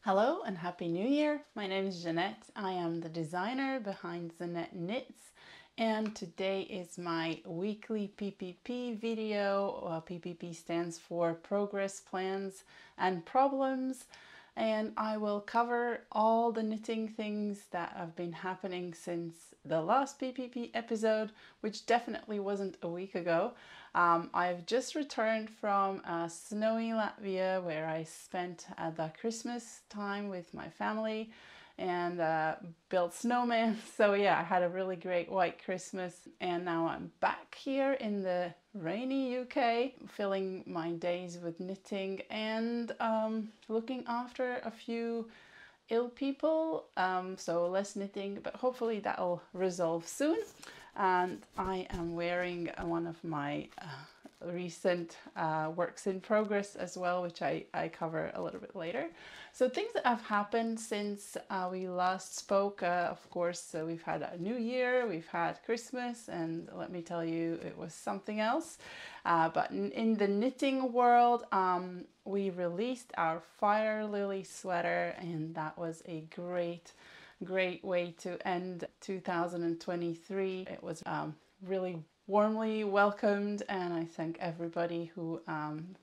Hello and Happy New Year! My name is Zanete. I am the designer behind Zaneteknits, and today is my weekly PPP video. PPP stands for Progress, Plans and Problems, and I will cover all the knitting things that have been happening since the last PPP episode, which definitely wasn't a week ago. I've just returned from snowy Latvia, where I spent the Christmas time with my family and built snowmen. So yeah, I had a really great white Christmas, and now I'm back here in the rainy UK, filling my days with knitting and looking after a few ill people, so less knitting, but hopefully that'll resolve soon. And I am wearing one of my recent works in progress as well, which I cover a little bit later. So things that have happened since we last spoke, of course, we've had a new year, we've had Christmas, and let me tell you, it was something else. But in the knitting world, we released our Fire Lily sweater, and that was a great way to end 2023. It was really warmly welcomed, and I thank everybody who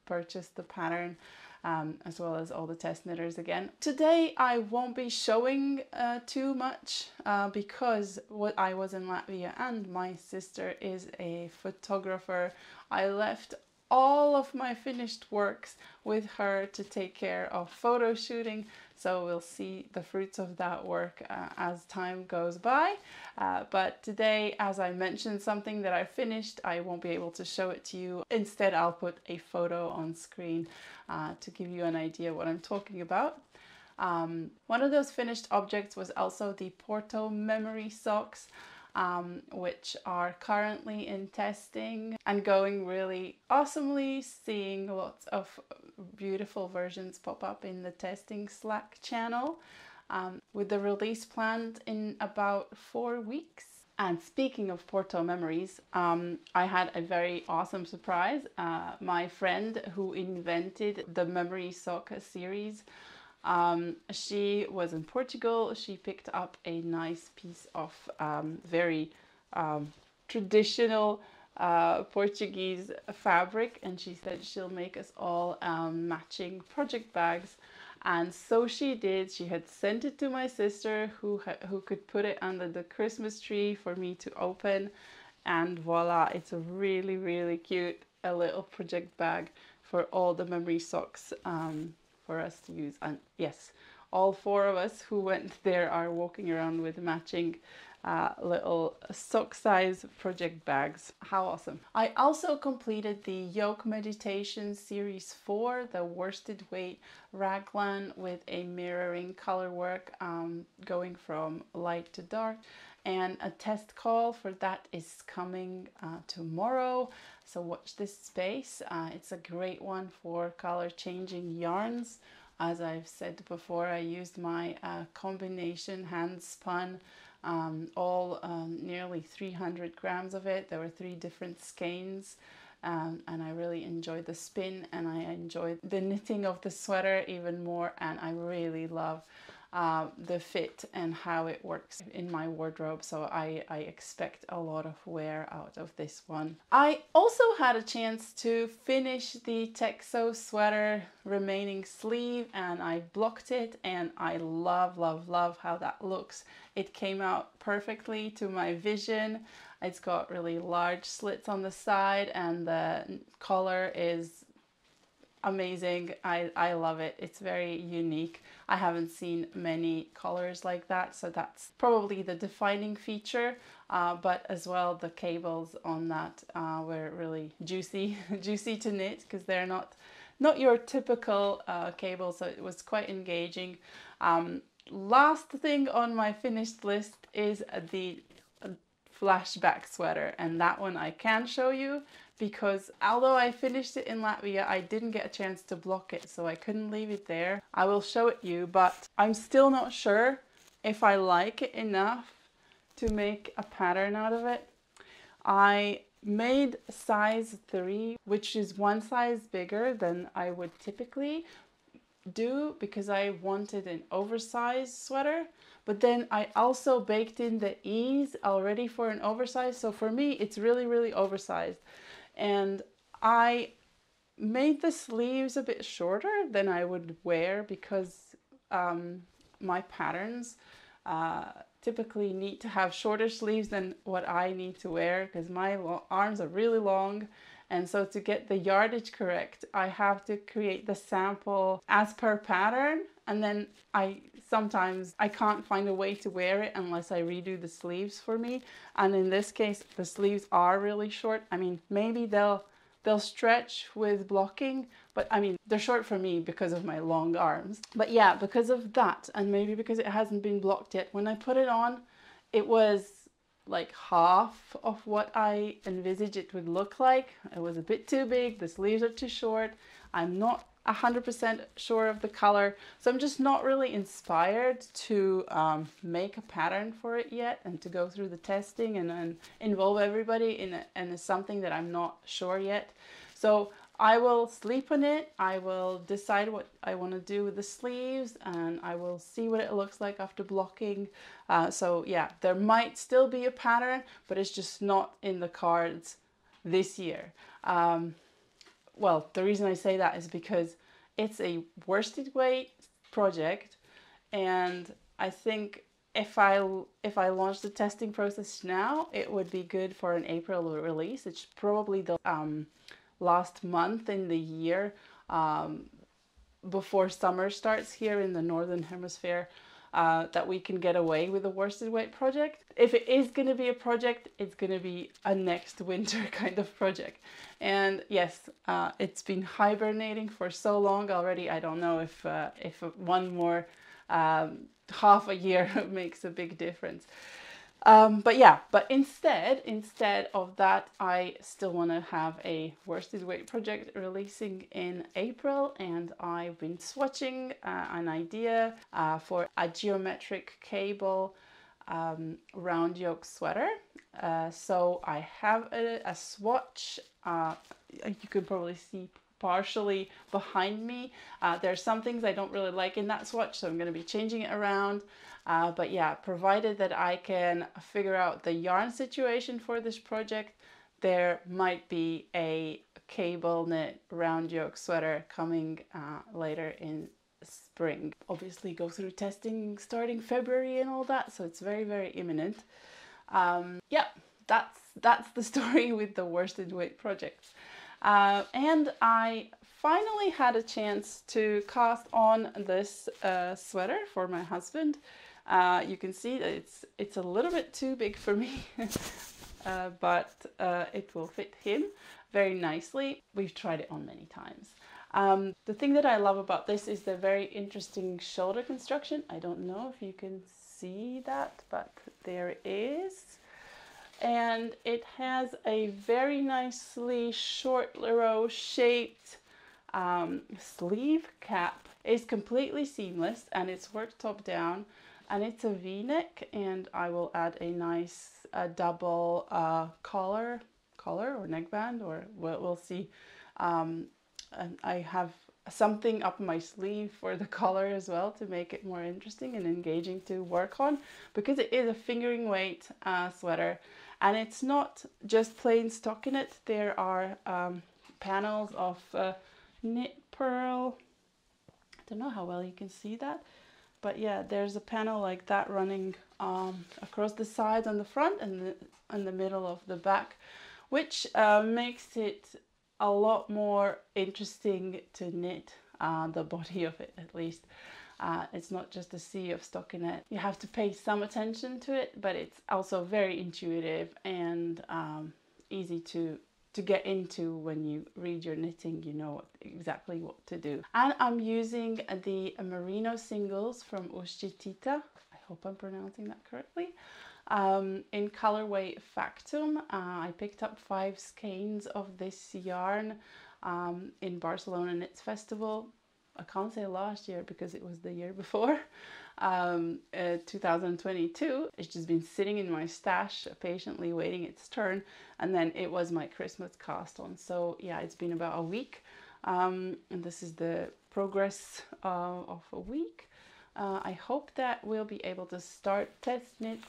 purchased the pattern, as well as all the test knitters again. Today I won't be showing too much because I was in Latvia and my sister is a photographer. I left all of my finished works with her to take care of photo shooting, so we'll see the fruits of that work as time goes by. But today, as I mentioned something that I finished, I won't be able to show it to you. Instead, I'll put a photo on screen to give you an idea what I'm talking about. One of those finished objects was also the Porto memory socks, which are currently in testing and going really awesomely, seeing lots of beautiful versions pop up in the testing Slack channel, with the release planned in about 4 weeks. And speaking of Porto memories, I had a very awesome surprise. My friend who invented the memory sock series, she was in Portugal. She picked up a nice piece of very traditional Portuguese fabric, and she said she'll make us all matching project bags. And so she did. She had sent it to my sister, who could put it under the Christmas tree for me to open, and voila, it's a really cute little project bag for all the memory socks for us to use. And yes, all 4 of us who went there are walking around with matching little sock size project bags. How awesome. I also completed the Yoke Meditation Series 4, the worsted weight raglan with a mirroring color work, going from light to dark, and a test call for that is coming tomorrow, so watch this space. It's a great one for color changing yarns. As I've said before, I used my combination handspun, all nearly 300 grams of it. There were 3 different skeins, and I really enjoyed the spin, and I enjoyed the knitting of the sweater even more, and I really love the fit and how it works in my wardrobe, so I expect a lot of wear out of this one. I also had a chance to finish the Teo Sweater remaining sleeve, and I blocked it, and I love how that looks. It came out perfectly to my vision. It's got really large slits on the side, and the collar is amazing. I love it. It's very unique. I haven't seen many colors like that, so that's probably the defining feature, but as well the cables on that were really juicy to knit, because they're not your typical cable, so it was quite engaging. Last thing on my finished list is the Flashback Sweater, and that one I can show you, because although I finished it in Latvia, I didn't get a chance to block it, so I couldn't leave it there. I will show it you, but I'm still not sure if I like it enough to make a pattern out of it. I made size 3, which is 1 size bigger than I would typically, do because I wanted an oversized sweater, but then I also baked in the ease already for an oversized. So for me, it's really, really oversized. And I made the sleeves a bit shorter than I would wear because my patterns typically need to have shorter sleeves than what I need to wear because my arms are really long. And so to get the yardage correct, I have to create the sample as per pattern. And then sometimes I can't find a way to wear it unless I redo the sleeves for me. And in this case, the sleeves are really short. I mean, maybe they'll stretch with blocking, but I mean, they're short for me because of my long arms. But yeah, because of that, and maybe because it hasn't been blocked yet, when I put it on, it was like half of what I envisaged it would look like. It was a bit too big, the sleeves are too short. I'm not 100% sure of the color, so I'm just not really inspired to make a pattern for it yet and to go through the testing and involve everybody in something that I'm not sure yet. So I will sleep on it, I will decide what I want to do with the sleeves, and I will see what it looks like after blocking. So yeah, there might still be a pattern, but it's just not in the cards this year. Well, the reason I say that is because it's a worsted weight project, and I think if I launch the testing process now, it would be good for an April release. It's probably the last month in the year before summer starts here in the Northern Hemisphere, that we can get away with a worsted weight project. If it is going to be a project, it's going to be a next winter kind of project. And yes, it's been hibernating for so long already. I don't know if one more half a year makes a big difference. But yeah, but instead of that, I still want to have a worsted weight project releasing in April, and I've been swatching an idea for a geometric cable round yoke sweater. So I have a swatch. You can probably see partially behind me. There's some things I don't really like in that swatch, so I'm going to be changing it around. But yeah, provided that I can figure out the yarn situation for this project, there might be a cable knit round yoke sweater coming later in spring. Obviously go through testing starting February and all that, so it's very, very imminent. Yeah, that's the story with the worsted weight projects. And I finally had a chance to cast on this sweater for my husband. You can see that it's a little bit too big for me, but it will fit him very nicely. We've tried it on many times. The thing that I love about this is the very interesting shoulder construction. I don't know if you can see that, but there it is. And it has a very nicely short row shaped sleeve cap. It's completely seamless and it's worked top down, and it's a V-neck, and I will add a nice double collar or neckband, or we'll see. And I have something up my sleeve for the collar as well to make it more interesting and engaging to work on, because it is a fingering weight sweater, and it's not just plain stockinette. There are panels of knit purl. I don't know how well you can see that, but yeah, there's a panel like that running across the sides on the front and the middle of the back, which makes it a lot more interesting to knit, the body of it at least. It's not just a sea of stockinette. You have to pay some attention to it, but it's also very intuitive and easy to get into. When you read your knitting, you know exactly what to do. And I'm using the Merino singles from Ushitita. I hope I'm pronouncing that correctly. In colorway Factum. I picked up 5 skeins of this yarn in Barcelona Knits Festival. I can't say last year because it was the year before, 2022. It's just been sitting in my stash patiently waiting its turn, and then it was my Christmas cast on. So yeah, it's been about a week, and this is the progress of a week. I hope that we'll be able to start test knit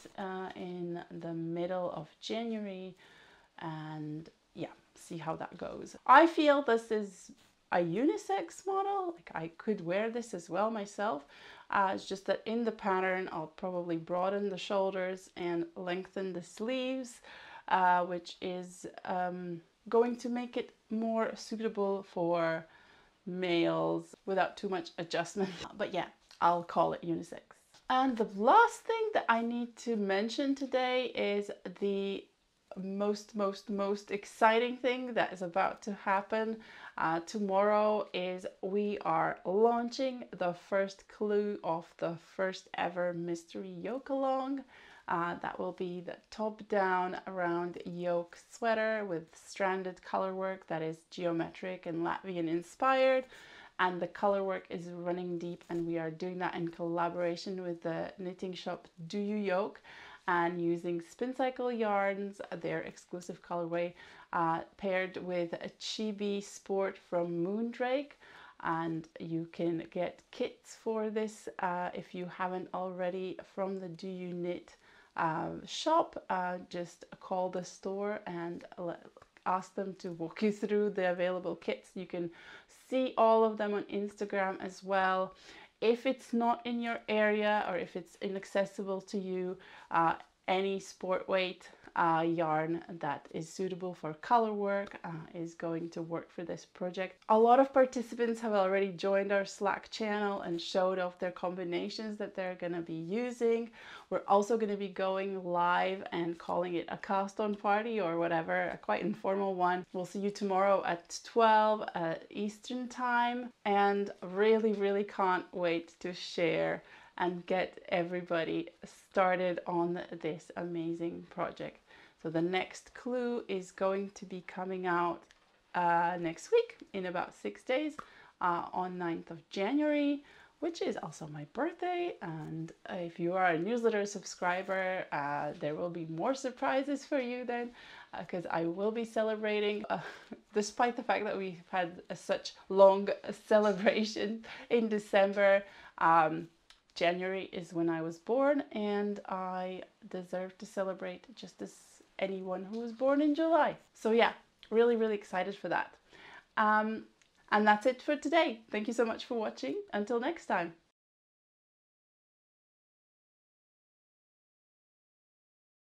in the middle of January, and yeah, see how that goes. I feel this is a unisex model. Like, I could wear this as well myself. It's just that in the pattern I'll probably broaden the shoulders and lengthen the sleeves, which is going to make it more suitable for males without too much adjustment. But yeah, I'll call it unisex. And the last thing that I need to mention today is the most exciting thing that is about to happen. Tomorrow is we are launching the first clue of the first ever mystery yoke along. That will be the top down around yoke sweater with stranded color work that is geometric and Latvian inspired. And the color work is running deep, and we are doing that in collaboration with the knitting shop Do You Yoke, and using spin cycle yarns, their exclusive colorway, paired with a chibi sport from Moondrake. And you can get kits for this if you haven't already from the Do You Knit shop. Just call the store and ask them to walk you through the available kits. You can see all of them on Instagram as well. If it's not in your area, or if it's inaccessible to you, any sport weight yarn that is suitable for color work is going to work for this project. A lot of participants have already joined our Slack channel and showed off their combinations that they're going to be using. We're also going to be going live and calling it a cast on party or whatever, a quite informal one. We'll see you tomorrow at 12 Eastern time, and really can't wait to share and get everybody started on this amazing project. So the next clue is going to be coming out next week, in about 6 days, on 9th of January, which is also my birthday. And if you are a newsletter subscriber, there will be more surprises for you then, because I will be celebrating, despite the fact that we've had such long celebration in December. January is when I was born, and I deserve to celebrate just as anyone who was born in July. So yeah, really excited for that. And that's it for today. Thank you so much for watching. Until next time.